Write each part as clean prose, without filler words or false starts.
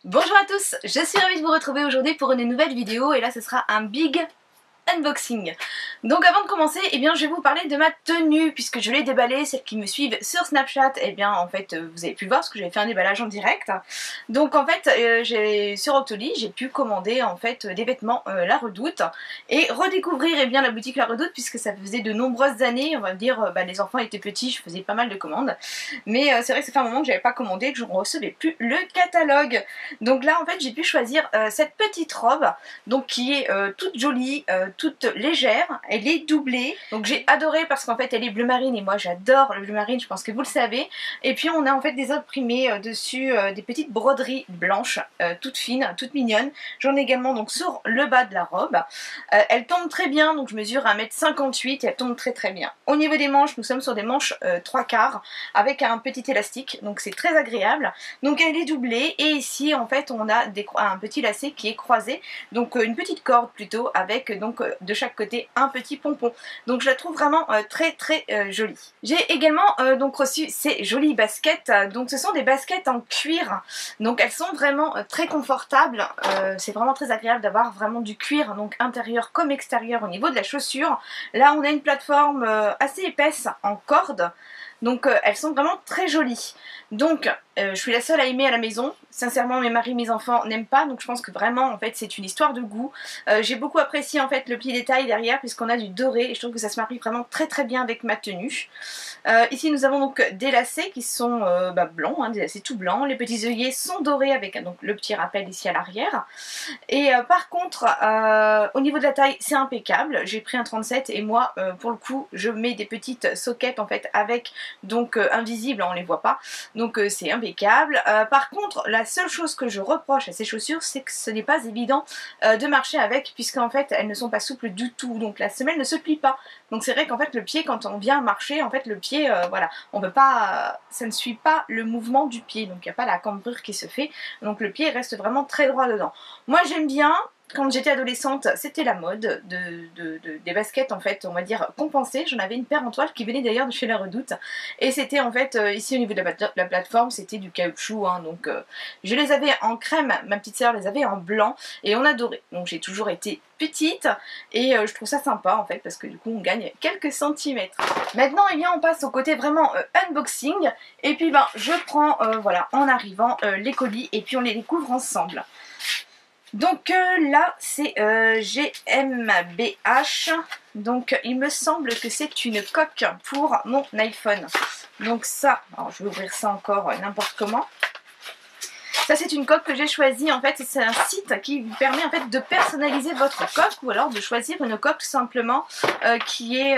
Bonjour à tous, je suis ravie de vous retrouver aujourd'hui pour une nouvelle vidéo et là ce sera un big unboxing. Donc avant de commencer, eh bien, je vais vous parler de ma tenue puisque je l'ai déballée. Celles qui me suivent sur Snapchat, eh bien en fait vous avez pu voir parce que j'avais fait un déballage en direct. Donc en fait sur Octoly j'ai pu commander en fait des vêtements La Redoute et redécouvrir bien la boutique La Redoute puisque ça faisait de nombreuses années, on va dire les enfants étaient petits, je faisais pas mal de commandes, mais c'est vrai que ça fait un moment que j'avais pas commandé, que je ne recevais plus le catalogue. Donc là en fait j'ai pu choisir cette petite robe donc qui est toute jolie, toute légère, elle est doublée, donc j'ai adoré parce qu'en fait elle est bleu marine et moi j'adore le bleu marine, je pense que vous le savez. Et puis on a en fait des imprimés dessus, des petites broderies blanches, toutes fines, toutes mignonnes. J'en ai également donc sur le bas de la robe. Elle tombe très bien, donc je mesure 1,58 m et elle tombe très bien. Au niveau des manches, nous sommes sur des manches 3/4 avec un petit élastique, donc c'est très agréable. Donc elle est doublée et ici en fait on a un petit lacet qui est croisé, donc une petite corde plutôt avec donc de chaque côté un petit pompon. Donc je la trouve vraiment très jolie. J'ai également donc reçu ces jolies baskets, donc ce sont des baskets en cuir, donc elles sont vraiment très confortables, c'est vraiment très agréable d'avoir vraiment du cuir, donc intérieur comme extérieur au niveau de la chaussure. Là on a une plateforme assez épaisse en corde, donc elles sont vraiment très jolies. Donc je suis la seule à aimer à la maison. Sincèrement mes maris, mes enfants n'aiment pas, donc je pense que vraiment en fait c'est une histoire de goût. J'ai beaucoup apprécié en fait le pied détail derrière puisqu'on a du doré et je trouve que ça se marie vraiment très bien avec ma tenue. Ici nous avons donc des lacets qui sont blancs, des lacets tout blancs. Les petits œillets sont dorés avec donc le petit rappel ici à l'arrière. Et par contre au niveau de la taille c'est impeccable. J'ai pris un 37 et moi pour le coup je mets des petites soquettes en fait avec donc invisibles, on les voit pas, donc c'est impeccable. Par contre la seule chose que je reproche à ces chaussures c'est que ce n'est pas évident de marcher avec puisqu'en fait elles ne sont pas souples du tout, donc la semelle ne se plie pas. Donc c'est vrai qu'en fait le pied, quand on vient marcher, en fait le pied voilà, on peut pas, ça ne suit pas le mouvement du pied, donc il n'y a pas la cambrure qui se fait, donc le pied reste vraiment très droit dedans. Moi j'aime bien. Quand j'étais adolescente, c'était la mode des baskets en fait, on va dire compensées. J'en avais une paire en toile qui venait d'ailleurs de chez La Redoute. Et c'était en fait, ici au niveau de la plateforme, c'était du caoutchouc. Donc je les avais en crème, ma petite sœur les avait en blanc et on adorait. Donc j'ai toujours été petite et je trouve ça sympa en fait parce que du coup on gagne quelques centimètres. Maintenant on passe au côté vraiment unboxing. Et puis je prends voilà en arrivant les colis et puis on les découvre ensemble. Donc là c'est GmbH, donc il me semble que c'est une coque pour mon iPhone. Donc ça, alors je vais ouvrir ça encore n'importe comment. Ça c'est une coque que j'ai choisie en fait, c'est un site qui vous permet en fait de personnaliser votre coque ou alors de choisir une coque tout simplement qui est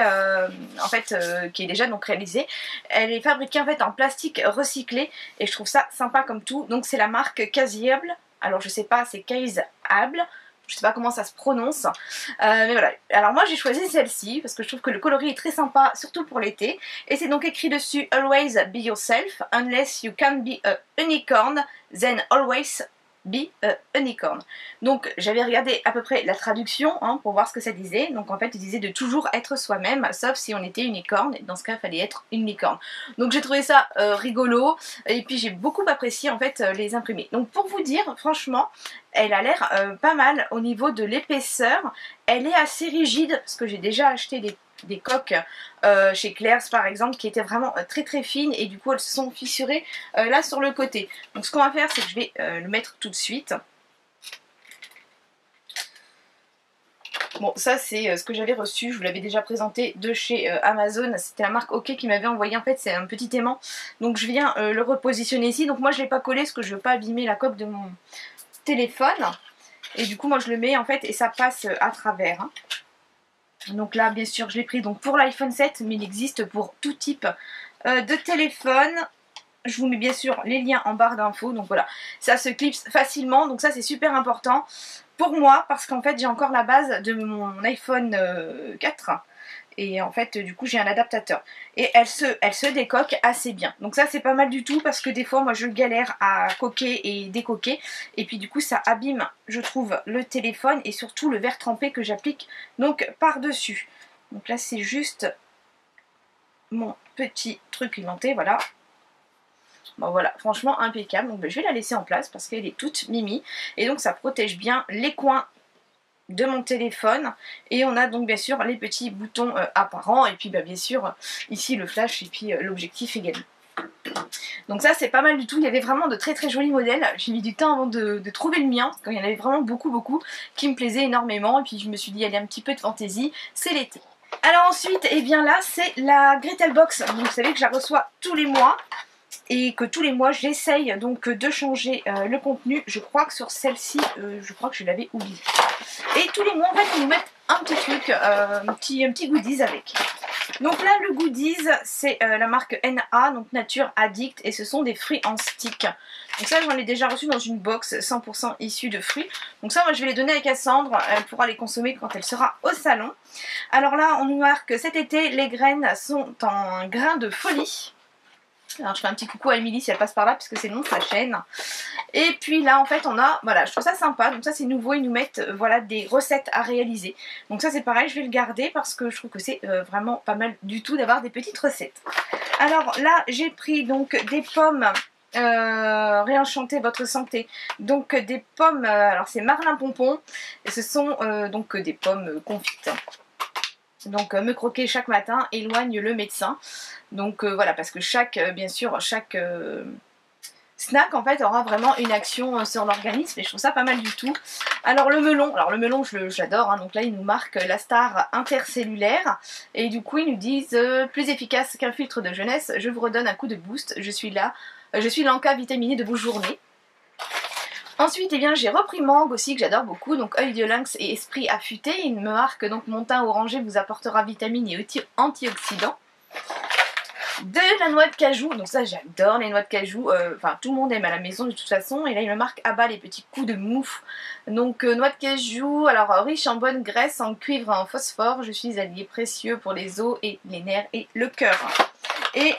qui est déjà donc réalisée. Elle est fabriquée en fait en plastique recyclé et je trouve ça sympa comme tout. Donc c'est la marque Caseable. Alors je sais pas, c'est Caseable, je sais pas comment ça se prononce, mais voilà. Alors moi j'ai choisi celle-ci parce que je trouve que le coloris est très sympa, surtout pour l'été. Et c'est donc écrit dessus Always be yourself, unless you can be a unicorn, then always be a unicorn. Donc j'avais regardé à peu près la traduction pour voir ce que ça disait. Donc en fait il disait de toujours être soi-même, sauf si on était unicorne, et dans ce cas il fallait être une licorne. Donc j'ai trouvé ça rigolo, et puis j'ai beaucoup apprécié en fait les imprimés. Donc pour vous dire, franchement, elle a l'air pas mal au niveau de l'épaisseur. Elle est assez rigide, parce que j'ai déjà acheté des coques chez Claire's par exemple qui étaient vraiment très fines et du coup elles se sont fissurées là sur le côté. Donc ce qu'on va faire c'est que je vais le mettre tout de suite. Bon ça c'est ce que j'avais reçu, je vous l'avais déjà présenté de chez Amazon, c'était la marque OK qui m'avait envoyé, en fait c'est un petit aimant. Donc je viens le repositionner ici, donc moi je ne l'ai pas collé parce que je ne veux pas abîmer la coque de mon téléphone. Et du coup moi je le mets en fait et ça passe à travers. Donc là bien sûr je l'ai pris donc pour l'iPhone 7 mais il existe pour tout type de téléphone. Je vous mets bien sûr les liens en barre d'infos, donc voilà, ça se clipse facilement, donc ça c'est super important pour moi parce qu'en fait j'ai encore la base de mon iPhone 4 et en fait du coup j'ai un adaptateur et elle se décoque assez bien, donc ça c'est pas mal du tout parce que des fois moi je galère à coquer et décoquer et puis du coup ça abîme je trouve le téléphone et surtout le verre trempé que j'applique donc par dessus. Donc là c'est juste mon petit truc aimanté, voilà. Bon voilà, franchement impeccable. Donc je vais la laisser en place parce qu'elle est toute mimi. Et donc ça protège bien les coins de mon téléphone. Et on a donc bien sûr les petits boutons apparents. Et puis bien sûr ici le flash et puis l'objectif également. Donc ça c'est pas mal du tout, il y avait vraiment de très très jolis modèles, j'ai mis du temps avant de trouver le mien, parce qu'il y en avait vraiment beaucoup qui me plaisaient énormément, et puis je me suis dit allez un petit peu de fantaisie, c'est l'été. Alors ensuite, et bien là c'est la Gretel Box, donc vous savez que je la reçois tous les mois, et que tous les mois j'essaye donc de changer le contenu. Je crois que sur celle-ci, je crois que je l'avais oublié. Et tous les mois en fait ils nous mettent un petit truc, un petit goodies avec. Donc là le goodies c'est la marque NA, donc Nature Addict, et ce sont des fruits en stick. Donc ça j'en ai déjà reçu dans une box 100% issue de fruits. Donc ça moi je vais les donner à Cassandre, elle pourra les consommer quand elle sera au salon. Alors là on nous marque cet été les graines sont en grains de folie. Alors je fais un petit coucou à Émilie si elle passe par là puisque c'est le nom de sa chaîne. Et puis là en fait on a, voilà, je trouve ça sympa, donc ça c'est nouveau, ils nous mettent voilà des recettes à réaliser. Donc ça c'est pareil, je vais le garder parce que je trouve que c'est vraiment pas mal du tout d'avoir des petites recettes. Alors là j'ai pris donc des pommes réenchanter votre santé, donc des pommes, alors c'est Marlin Pompon, et ce sont donc des pommes confites. Donc me croquer chaque matin éloigne le médecin. Donc voilà, parce que bien sûr chaque snack en fait aura vraiment une action sur l'organisme, et je trouve ça pas mal du tout. Alors le melon j'adore, hein. Donc là ils nous marquent la star intercellulaire, et du coup ils nous disent plus efficace qu'un filtre de jeunesse, je vous redonne un coup de boost, je suis l'Anka vitaminé de vos journées. Ensuite, eh bien, j'ai repris mangue aussi, que j'adore beaucoup, donc œil de lynx et esprit affûté. Il me marque donc mon teint orangé vous apportera vitamines et antioxydants. De la noix de cajou, donc ça j'adore les noix de cajou, enfin tout le monde aime à la maison de toute façon. Et là il me marque à bas les petits coups de mouffe. Donc noix de cajou, alors riche en bonne graisse, en cuivre et en phosphore. Je suis allié précieux pour les os et les nerfs et le cœur. Et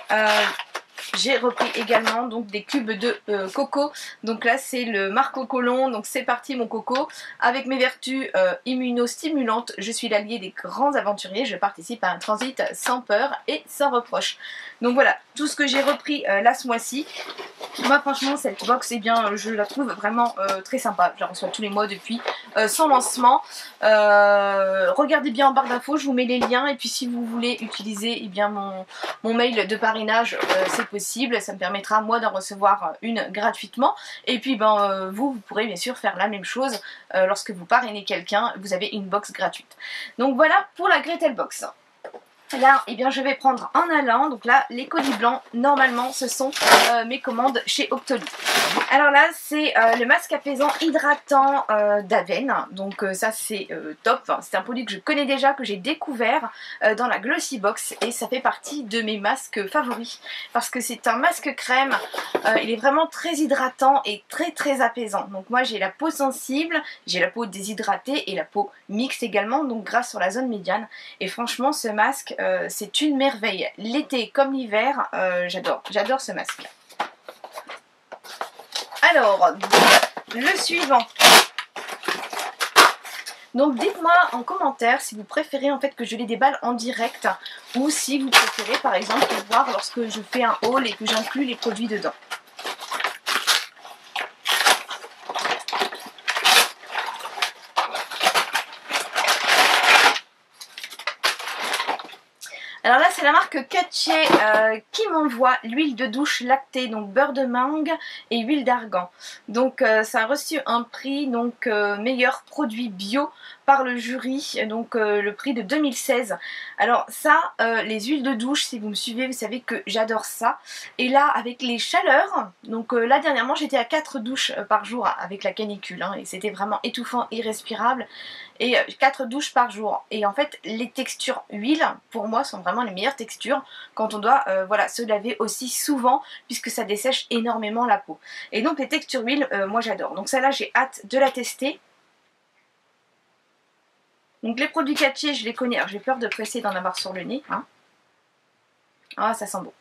j'ai repris également donc des cubes de coco. Donc là c'est le Marco Colon, donc c'est parti mon coco. Avec mes vertus immunostimulantes, je suis l'allié des grands aventuriers. Je participe à un transit sans peur et sans reproche. Donc voilà, tout ce que j'ai repris là ce mois-ci. Moi franchement cette box, eh bien, je la trouve vraiment très sympa. Je la reçois tous les mois depuis son lancement. Regardez bien en barre d'infos, je vous mets les liens. Et puis si vous voulez utiliser eh bien, mon mail de parrainage, c'est possible. Ça me permettra moi d'en recevoir une gratuitement. Et puis vous pourrez bien sûr faire la même chose lorsque vous parrainez quelqu'un. Vous avez une box gratuite. Donc voilà pour la Gretel Box. Là, eh bien, je vais prendre en allant, donc là, les colis blancs, normalement, ce sont mes commandes chez Octoly. Alors là, c'est le masque apaisant hydratant d'Aven, donc ça c'est top, c'est un produit que je connais déjà, que j'ai découvert dans la Glossy Box, et ça fait partie de mes masques favoris, parce que c'est un masque crème, il est vraiment très hydratant et très apaisant. Donc moi j'ai la peau sensible, j'ai la peau déshydratée et la peau mixte également, donc grâce sur la zone médiane, et franchement ce masque c'est une merveille. L'été comme l'hiver, j'adore ce masque. Alors, le suivant. Donc dites-moi en commentaire si vous préférez en fait que je les déballe en direct, ou si vous préférez par exemple voir lorsque je fais un haul et que j'inclus les produits dedans. Alors là c'est la marque Katché qui m'envoie l'huile de douche lactée, donc beurre de mangue et huile d'argan. Donc ça a reçu un prix donc meilleur produit bio par le jury, donc le prix de 2016. Alors ça, les huiles de douche, si vous me suivez, vous savez que j'adore ça. Et là avec les chaleurs, donc là dernièrement j'étais à 4 douches par jour avec la canicule, hein, et c'était vraiment étouffant, irrespirable. Et 4 douches par jour. Et en fait les textures huile pour moi sont vraiment les meilleures textures quand on doit voilà, se laver aussi souvent, puisque ça dessèche énormément la peau. Et donc les textures huile, moi j'adore. Donc celle-là j'ai hâte de la tester. Donc les produits Katché je les connais, alors j'ai peur de presser d'en avoir sur le nez, hein. Ah ça sent bon.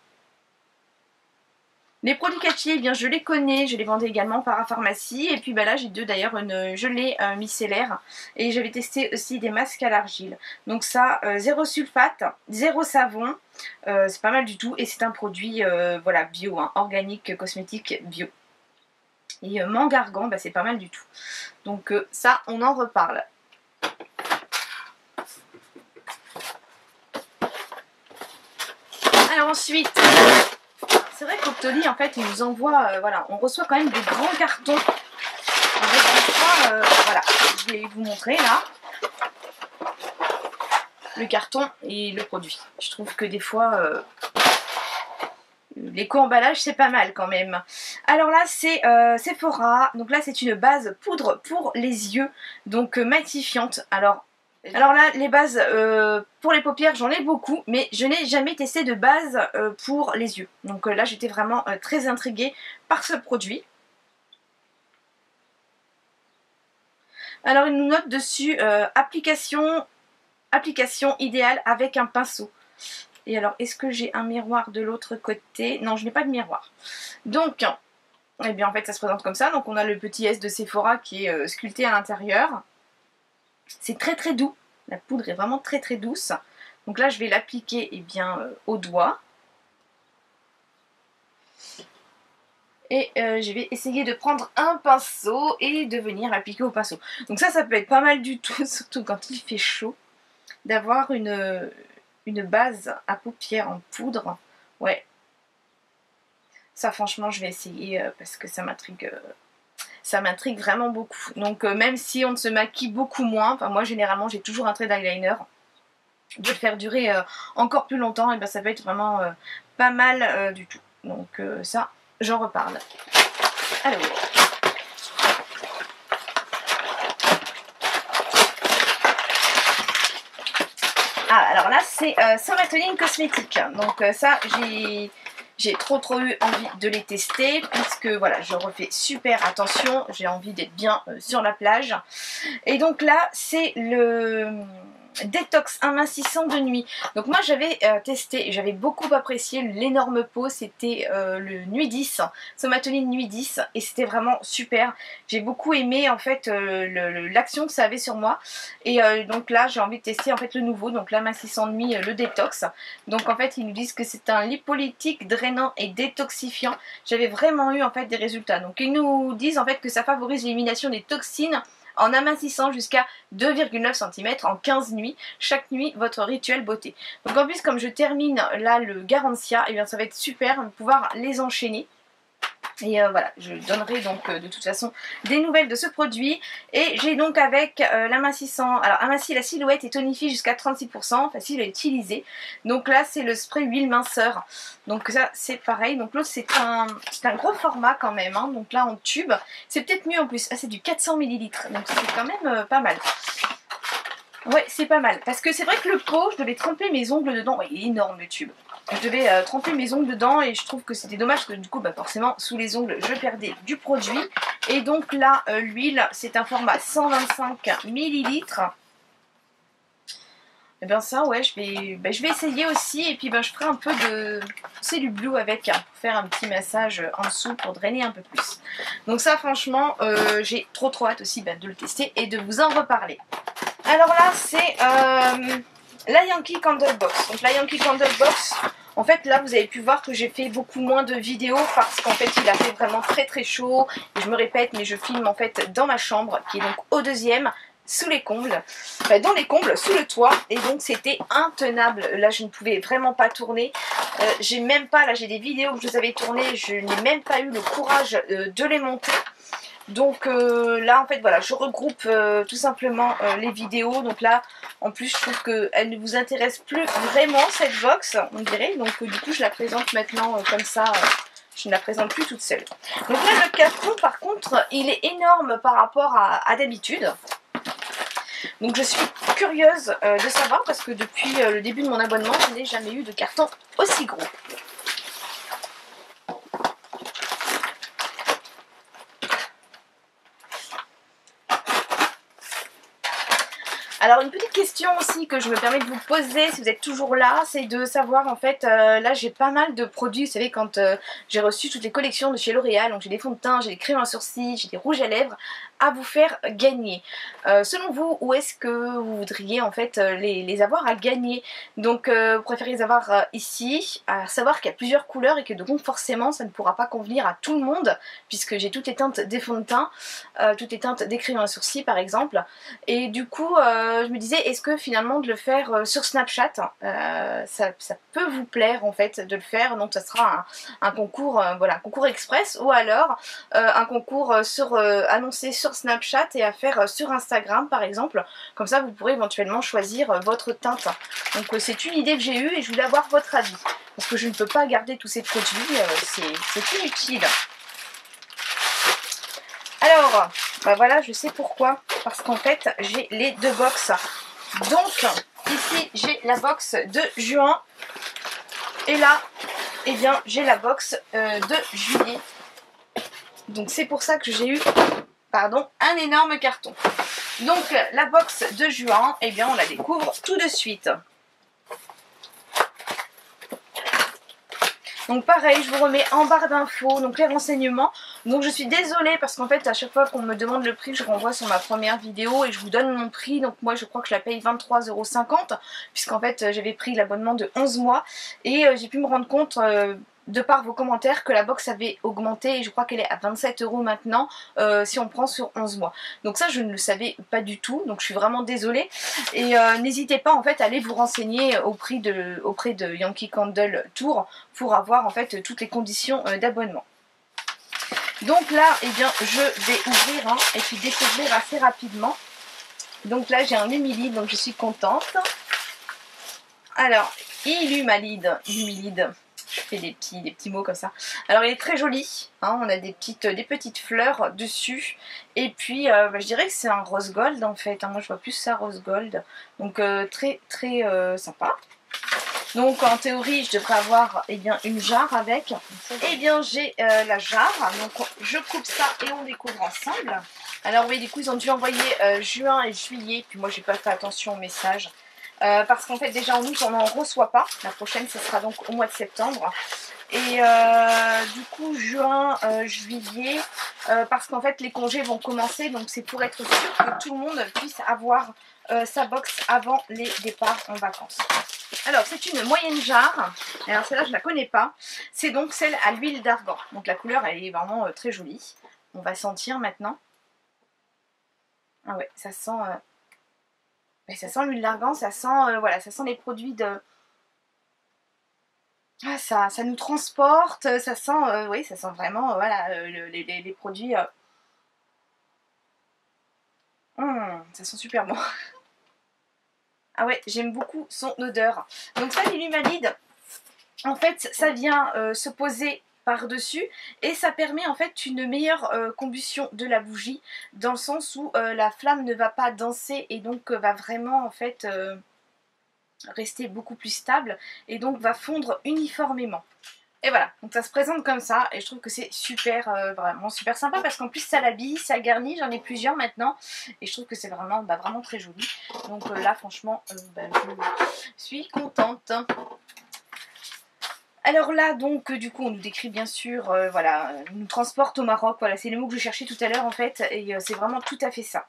Les produits Catchy, eh bien je les connais, je les vendais également par pharmacie. Et puis bah là j'ai d'ailleurs une gelée micellaire. Et j'avais testé aussi des masques à l'argile. Donc ça, zéro sulfate, zéro savon, c'est pas mal du tout. Et c'est un produit voilà, bio, hein, organique, cosmétique bio. Et mangargan, bah, c'est pas mal du tout. Donc ça, on en reparle. Alors ensuite... C'est vrai qu'Octoly, en fait, il nous envoie, voilà, on reçoit quand même des grands cartons. Avec parfois, voilà, je vais vous montrer là, le carton et le produit. Je trouve que des fois, l'éco-emballage, c'est pas mal quand même. Alors là, c'est Sephora, donc là, c'est une base poudre pour les yeux, donc matifiante. Alors là, les bases pour les paupières, j'en ai beaucoup, mais je n'ai jamais testé de base pour les yeux. Donc là, j'étais vraiment très intriguée par ce produit. Alors, il nous note dessus application idéale avec un pinceau. Et alors, est-ce que j'ai un miroir de l'autre côté? Non, je n'ai pas de miroir. Donc, eh bien, en fait, ça se présente comme ça. Donc, on a le petit S de Sephora qui est sculpté à l'intérieur. C'est très très doux. La poudre est vraiment très très douce. Donc là, je vais l'appliquer eh bien au doigt. Et je vais essayer de prendre un pinceau et de venir l'appliquer au pinceau. Donc ça peut être pas mal du tout, surtout quand il fait chaud, d'avoir une base à paupières en poudre. Ouais. Ça, franchement, je vais essayer parce que ça m'intrigue. Ça m'intrigue vraiment beaucoup. Donc même si on ne se maquille beaucoup moins, enfin moi généralement j'ai toujours un trait d'eyeliner, de le faire durer encore plus longtemps, et ben ça peut être vraiment pas mal du tout. Donc ça, j'en reparle. Alors. Ah, alors là c'est Saint-Marteline Cosmétique. Donc ça j'ai trop eu envie de les tester puisque voilà, je refais super attention, j'ai envie d'être bien sur la plage. Et donc là, c'est le détox amincissant de nuit. Donc moi j'avais testé et j'avais beaucoup apprécié l'énorme pot, c'était le Nuit 10, Somatoline Nuit 10, et c'était vraiment super. J'ai beaucoup aimé en fait l'action que ça avait sur moi, et donc là j'ai envie de tester en fait le nouveau, donc l'amincissant de nuit, le détox. Donc en fait ils nous disent que c'est un lipolytique drainant et détoxifiant. J'avais vraiment eu en fait des résultats. Donc ils nous disent en fait que ça favorise l'élimination des toxines en amincissant jusqu'à 2,9 cm en 15 nuits, chaque nuit votre rituel beauté. Donc en plus comme je termine là le Garantia, et bien ça va être super de pouvoir les enchaîner. Et voilà, je donnerai donc de toute façon des nouvelles de ce produit. Et j'ai donc avec l'amincissant, alors amincit la silhouette et tonifie jusqu'à 36%, facile à utiliser. Donc là c'est le spray huile minceur. Donc ça c'est pareil, donc l'autre c'est un gros format quand même, hein. Donc là en tube, c'est peut-être mieux en plus, ah, c'est du 400 ml, donc c'est quand même pas mal. Ouais, c'est pas mal, parce que c'est vrai que le pot, je devais tremper mes ongles dedans, ouais, il est énorme le tube. Je devais tremper mes ongles dedans et je trouve que c'était dommage parce que du coup bah forcément sous les ongles je perdais du produit. Et donc là l'huile c'est un format 125 ml. Et bien ça ouais je vais essayer aussi, et puis ben, je ferai un peu de Cellule Blue avec pour faire un petit massage en dessous pour drainer un peu plus. Donc ça franchement j'ai trop hâte aussi de le tester et de vous en reparler. Alors là c'est la Yankee Candle Box. Donc la Yankee Candle Box, en fait là vous avez pu voir que j'ai fait beaucoup moins de vidéos parce qu'en fait il a fait vraiment très très chaud. Et je me répète mais je filme en fait dans ma chambre qui est donc au deuxième, sous les combles, enfin dans les combles, sous le toit, et donc c'était intenable. Là je ne pouvais vraiment pas tourner. J'ai même pas, là j'ai des vidéos que je vous avais tournées, je n'ai même pas eu le courage de les monter. Donc là en fait voilà, je regroupe tout simplement les vidéos. Donc là en plus je trouve qu'elle ne vous intéresse plus vraiment cette box on dirait. Donc du coup je la présente maintenant comme ça, je ne la présente plus toute seule. Donc là le carton par contre il est énorme par rapport à d'habitude. Donc je suis curieuse de savoir parce que depuis le début de mon abonnement je n'ai jamais eu de carton aussi gros. Alors une petite question aussi que je me permets de vous poser si vous êtes toujours là, c'est de savoir en fait, là j'ai pas mal de produits, vous savez quand j'ai reçu toutes les collections de chez L'Oréal, donc j'ai des fonds de teint, j'ai des crèmes à sourcils, j'ai des rouges à lèvres à vous faire gagner. Selon vous, où est-ce que vous voudriez en fait les avoir à gagner? Donc vous préférez les avoir ici, à savoir qu'il y a plusieurs couleurs et que donc forcément ça ne pourra pas convenir à tout le monde puisque j'ai toutes les teintes des fonds de teint, toutes les teintes des crèmes à sourcils par exemple, et du coup je me disais est-ce que finalement de le faire sur Snapchat ça peut vous plaire en fait de le faire, donc ça sera un concours, voilà, un concours express ou alors un concours annoncé sur Snapchat et à faire sur Instagram par exemple, comme ça vous pourrez éventuellement choisir votre teinte. Donc c'est une idée que j'ai eue et je voulais avoir votre avis parce que je ne peux pas garder tous ces produits, c'est inutile. Alors, bah voilà, je sais pourquoi, parce qu'en fait j'ai les deux box. Donc ici j'ai la box de juin et là eh bien j'ai la box de juillet. Donc c'est pour ça que j'ai eu, pardon, un énorme carton. Donc la box de juin, eh bien on la découvre tout de suite. Donc pareil, je vous remets en barre d'infos donc les renseignements. Donc je suis désolée parce qu'en fait à chaque fois qu'on me demande le prix, je renvoie sur ma première vidéo et je vous donne mon prix. Donc moi je crois que je la paye 23,50 € puisqu'en fait j'avais pris l'abonnement de 11 mois et j'ai pu me rendre compte de par vos commentaires que la box avait augmenté et je crois qu'elle est à 27 € maintenant si on prend sur 11 mois. Donc ça je ne le savais pas du tout, donc je suis vraiment désolée et n'hésitez pas en fait à aller vous renseigner auprès de Yankee Candle Tour pour avoir en fait toutes les conditions d'abonnement. Donc là eh bien je vais ouvrir et puis découvrir assez rapidement. Donc là j'ai un Humilide, donc je suis contente. Alors Illumalide, je fais des petits mots comme ça. Alors il est très joli, hein, on a des petites fleurs dessus. Et puis bah, je dirais que c'est un rose gold en fait, hein. Moi je vois plus ça rose gold. Donc très sympa. Donc en théorie je devrais avoir eh bien, une jarre avec. Eh bien j'ai la jarre, donc je coupe ça et on découvre ensemble. Alors oui du coup ils ont dû envoyer juin et juillet, puis moi j'ai pas fait attention aux messages. Parce qu'en fait déjà en août on n'en reçoit pas, la prochaine ce sera donc au mois de septembre. Et du coup juin, juillet, parce qu'en fait les congés vont commencer, donc c'est pour être sûr que tout le monde puisse avoir sa box avant les départs en vacances. Alors c'est une moyenne jarre, alors celle-là je la connais pas, c'est donc celle à l'huile d'argan. Donc la couleur elle est vraiment très jolie. On va sentir maintenant. Ah ouais, ça sent... ça sent l'huile d'argan, ça sent voilà, ça sent les produits de... Ah, ça nous transporte, ça sent oui, ça sent vraiment voilà, les produits ça sent super bon. Ah ouais, j'aime beaucoup son odeur. Donc ça l'Illumalide, en fait, ça vient se poser par-dessus et ça permet en fait une meilleure combustion de la bougie dans le sens où la flamme ne va pas danser et donc va vraiment en fait rester beaucoup plus stable et donc va fondre uniformément. Et voilà, donc ça se présente comme ça et je trouve que c'est super, vraiment super sympa parce qu'en plus ça l'habille, ça garnit, j'en ai plusieurs maintenant et je trouve que c'est vraiment, vraiment très joli. Donc là franchement, je suis contente. Alors là donc du coup on nous décrit bien sûr, voilà, on nous transporte au Maroc, voilà c'est le mot que je cherchais tout à l'heure en fait et c'est vraiment tout à fait ça.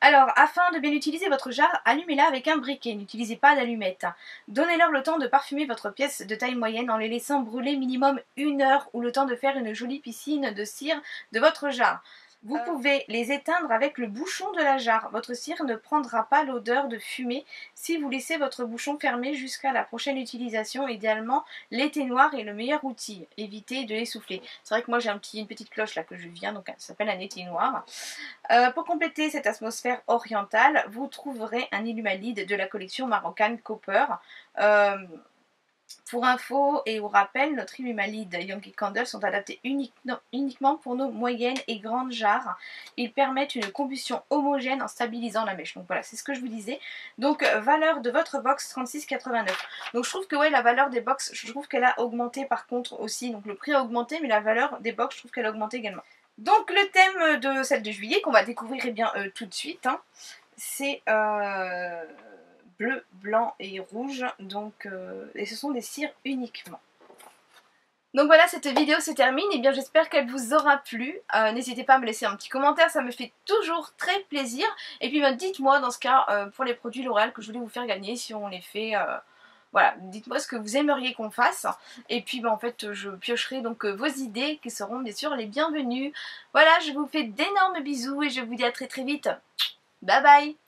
Alors, afin de bien utiliser votre jarre, allumez-la avec un briquet, n'utilisez pas d'allumette. Donnez-leur le temps de parfumer votre pièce de taille moyenne en les laissant brûler minimum 1 heure ou le temps de faire une jolie piscine de cire de votre jarre. Vous pouvez les éteindre avec le bouchon de la jarre. Votre cire ne prendra pas l'odeur de fumée si vous laissez votre bouchon fermé jusqu'à la prochaine utilisation. Idéalement, l'éteignoir est le meilleur outil. Évitez de l'essouffler. C'est vrai que moi j'ai une petite cloche là que je viens, donc ça s'appelle un éteignoir. Pour compléter cette atmosphère orientale, vous trouverez un Illumalide de la collection Moroccan Copper. Pour info et au rappel, notre Illumalide Yankee Candle sont adaptés uniquement pour nos moyennes et grandes jarres. Ils permettent une combustion homogène en stabilisant la mèche. Donc voilà, c'est ce que je vous disais. Donc valeur de votre box 36,89. Donc je trouve que ouais, la valeur des box, je trouve qu'elle a augmenté par contre aussi. Donc le prix a augmenté, mais la valeur des box, je trouve qu'elle a augmenté également. Donc le thème de celle de juillet qu'on va découvrir eh bien, tout de suite. c'est bleu, blanc et rouge, donc, et ce sont des cires uniquement. Donc voilà, cette vidéo se termine, et bien j'espère qu'elle vous aura plu. N'hésitez pas à me laisser un petit commentaire, ça me fait toujours très plaisir. Et puis dites-moi dans ce cas, pour les produits L'Oréal que je voulais vous faire gagner, si on les fait... voilà, dites-moi ce que vous aimeriez qu'on fasse. Et puis en fait, je piocherai donc vos idées qui seront bien sûr les bienvenues. Voilà, je vous fais d'énormes bisous et je vous dis à très très vite. Bye bye!